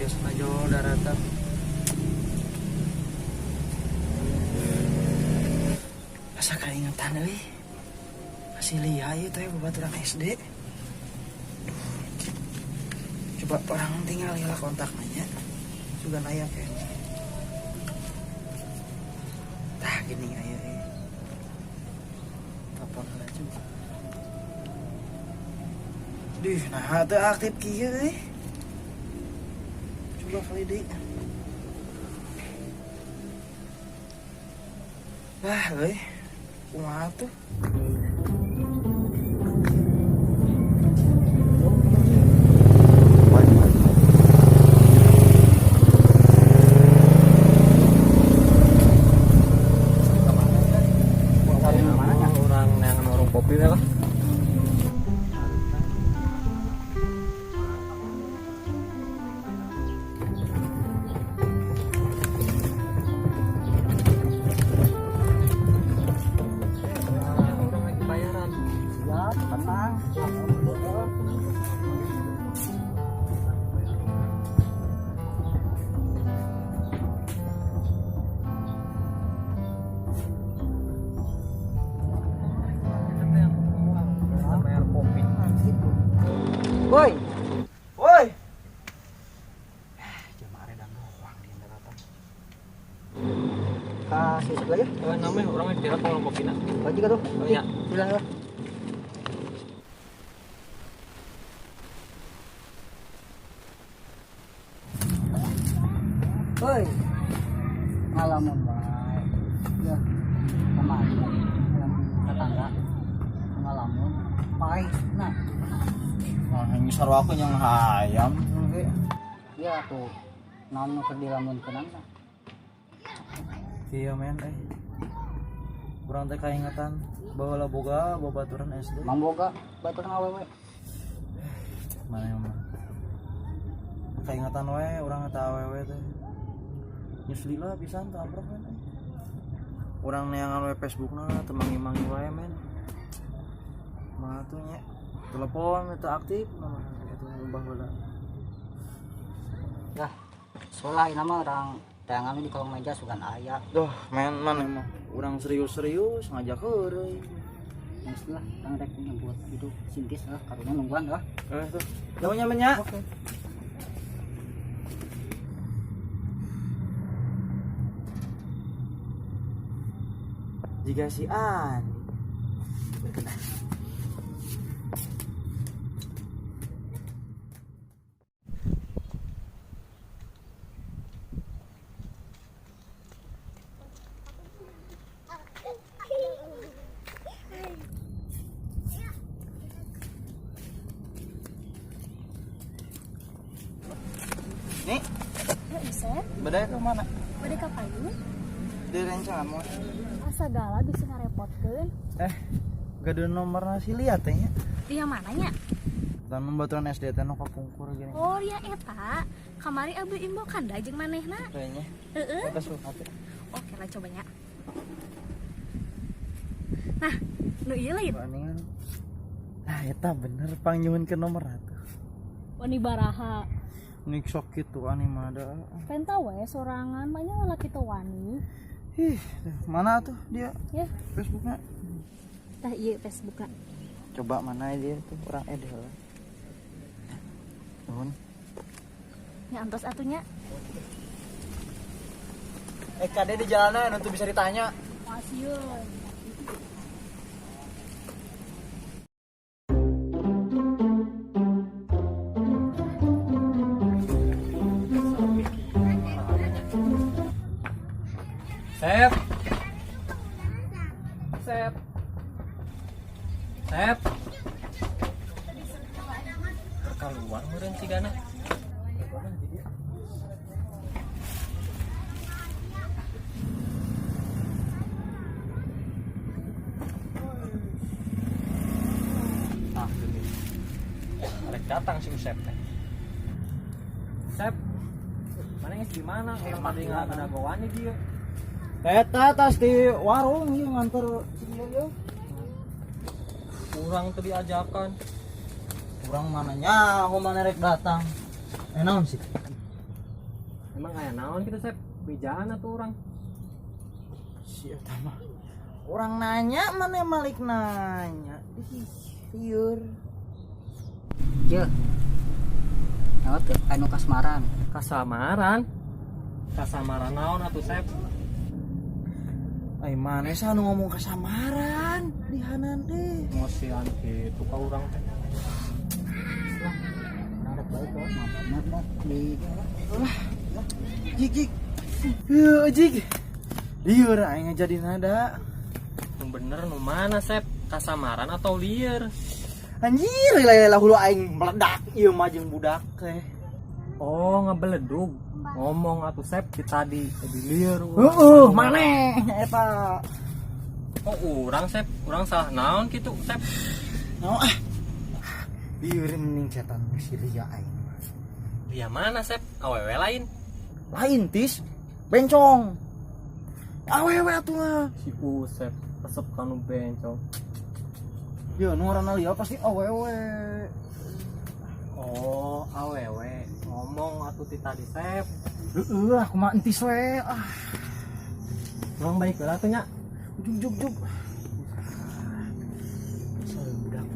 guys, najol daratan. Asa kaingatan euy. Masih lihat itu ya babaturan SD. Coba orang tinggal ya kontaknya. Juga aya kayaknya. Tah gini aya euy. Telepon heula juga. Duh, nah teu aktif kieu euy. Coba kali deui. Lah euy. Kumaha tuh? Orang yang norong kopi lah. Woi. Woi. Jemaah redang doang di daratan. Kasih sebelah ya. Namanya orangnya kira orang kopi nak. Bagi ka tuh. Oh iya. Silakan. Woi. Ngalamun bae. Ya. Kemana? Tetangga. Ngalamun. Pahit. Nah. Nah, yang sarwa aku yang hayam. Ya tuh. Namun keur dilamunkeun na. Iya men, kurang teh kaingatan bawa boga babaturan SD. Mang boga baturan awewe. Mana yang mah? Kaingatan wae urang eta awewe teh. Nyusli lah pisan teh amprok men. Urang neangan we Facebookna teu mangi-mangi wae men. Mah tuh nya. Telepon eta aktif mah eta ubah heula. Dah. Soalnya nama orang tayangan di kolong meja sugan aya. Duh, men mana emang urang serius-serius ngajak heureuy. Maksudnya tang rek nyebut itu sintis lah karunya nungguan lah. Tuh. Jauhnya men nya. Oke. Jika si Andi berkenan. Nih, Ya Isep, bedanya ke mana? bade ka payun, Di rencangan mau. asagala bisa ngarepotkeun. Gak ada nomor nasi lihat ya. Dia mananya? Dan membaturan SD teh nu kapungkur gini. Oh ya eta, kamari abdi imbo kanda jeung manehna. Kayaknya. Heeh. Kita suka teh. Oke lah coba nya. Nah, nu ieu lain. Bandingan. Nah, eta bener pangnyuhun ke nomor atuh. Wani baraha. Nik sok kitu animada. Penta we sorangan banyak laki teu wani. Ih, mana tuh dia? Ya, Facebooknya. tah ieu Facebookna. Coba mana dia tuh orang edel. Nuhun. Nya antos atunya. Kade di jalanan untuk bisa ditanya. Masieun. Sep. Sep. Sep. Keluar meureun cigana. Ah, gini. Arek datang si Usep teh. Sep. Mana geus di mana? Orang tadi ada gowan dia. Eta tas di warung ieu nganter sini yeuh. Kurang tuh diajakan. Urang mana nyaho mana rek datang. Naon sih? Emang kayak naon gitu Sep? Bijaan atau orang? Siapa mah? Orang nanya mana Malik nanya. Liur. Ye. Nyawa tuh anu kasmaran. Kasamaran? Kasamaran naon atuh Sep? Ay mana sih anu ngomong kasamaran di hanan teh. Emosian gitu ka urang teh. Ada baik kok, maaf di Jik. Jik. Liur aing jadi nada. Nu bener nu mana Sep? Kasamaran atau liar? Anjir, lila hulu aing meledak ieu mah jeung budak teh. Oh, ngebeledug. Ngomong atuh Sep di tadi di liar. Maneh eta. Oh, urang Sep, urang salah naon gitu Sep. No liur mending cetan si Lia aing. Dia mana Sep? Awewe lain. Lain tis, bencong. Awewe atuh mah. Si Usep resep kanu bencong. Yo nu ngaranna Lia pasti awewe. Oh, awewe. Ngomong atuh ti tadi Sep. Heeh, aku mah entis we. Urang baik heula tuh nya. Juk. Soal budak.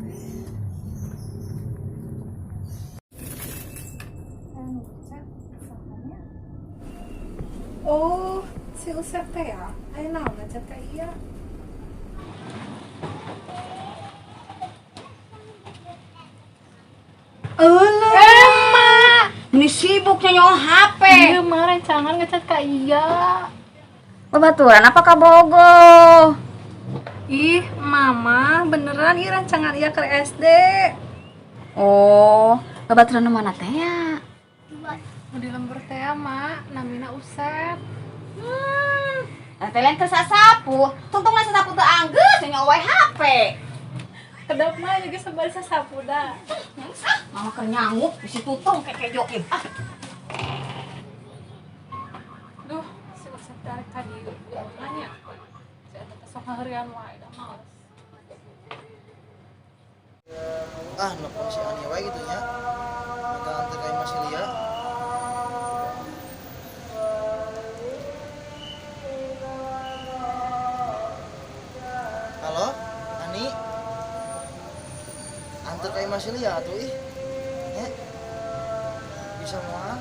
Oh, si Usep teh ya? Ayo naon ngechat ka iya? Emak, ini sibuknya nyawa HP. Iya, mah rencangan ngechat ka iya. Babaturan apa ka Bogo? Ih, mama, beneran iya rancangan iya ke SD. Oh, babaturan mana teh ya? Mau di lembur teh ya, mak. Namina Usep. Teh lain ke sasapu. Tungtung lah sasapu teu anggeus nyawa HP. Kedap mah juga sebari sasapu dah. Mama keur nyanguk bisi tutung keke jokin. Duh, si Usep tarik tadi nanya. Saya tetep sok ngaharian wae dah males. Nelfon si Ani wae gitu nya. Minta antar ka Mas Lia. Halo, Ani. Antar ka Mas Lia atuh ih. Ya. Bisa moal.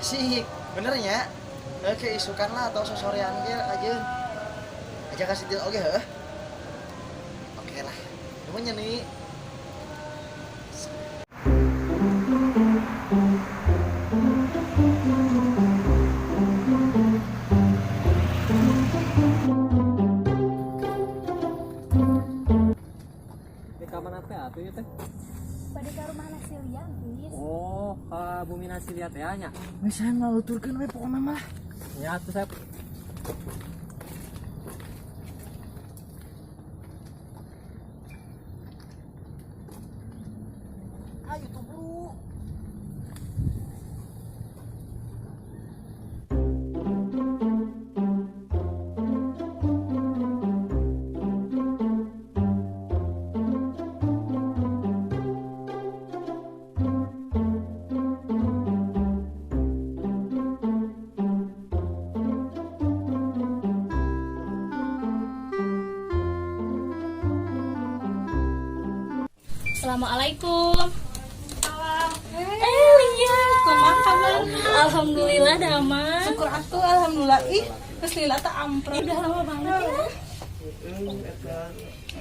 Asik, bener nya. Oke, isukan lah atau sosorean ge aja. Aja kasih deal oge heuh. Oke lah. Namanya nih. Di kamar teh atuh ieu teh. Bade ka rumah nasi liang, Tis. Oh, ka bumi nasi liat teh nya. Wes saya ngaluturkeun we pokona mah. Ya atuh Sep. Ayo tuh buru. Assalamualaikum. Lia, kumaha kabar? Alhamdulillah damai. Syukur atuh, alhamdulillah. Ih, geus lila teh amprok. Udah lama banget ya.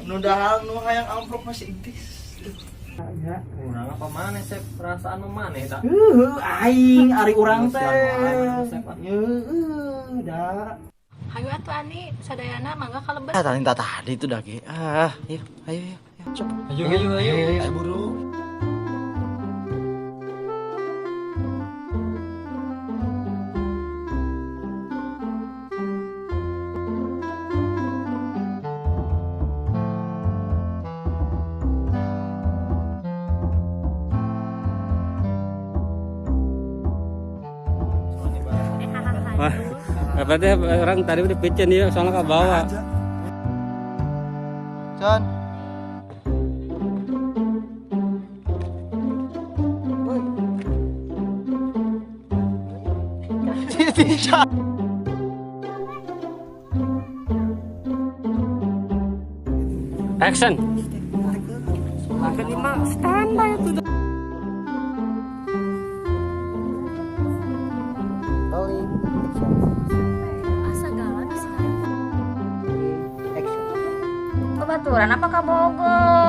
Nu dahal nu hayang amplop masih entis. Urang apa maneh Sep? Perasaan nu maneh tak? Aing ari urang teh. Sep. Da. Hayu atuh Ani, sadayana mangga kalebet. Tadi itu dah ge. Ayo. Coba. Ayo. Buru. Wah, berarti orang tadi udah pecen ya, soalnya ke bawah. John. Woi. Action. Makan lima standar itu. Rolling. Action. Asa galak sih. Action. Kebaturan apa kabogoh?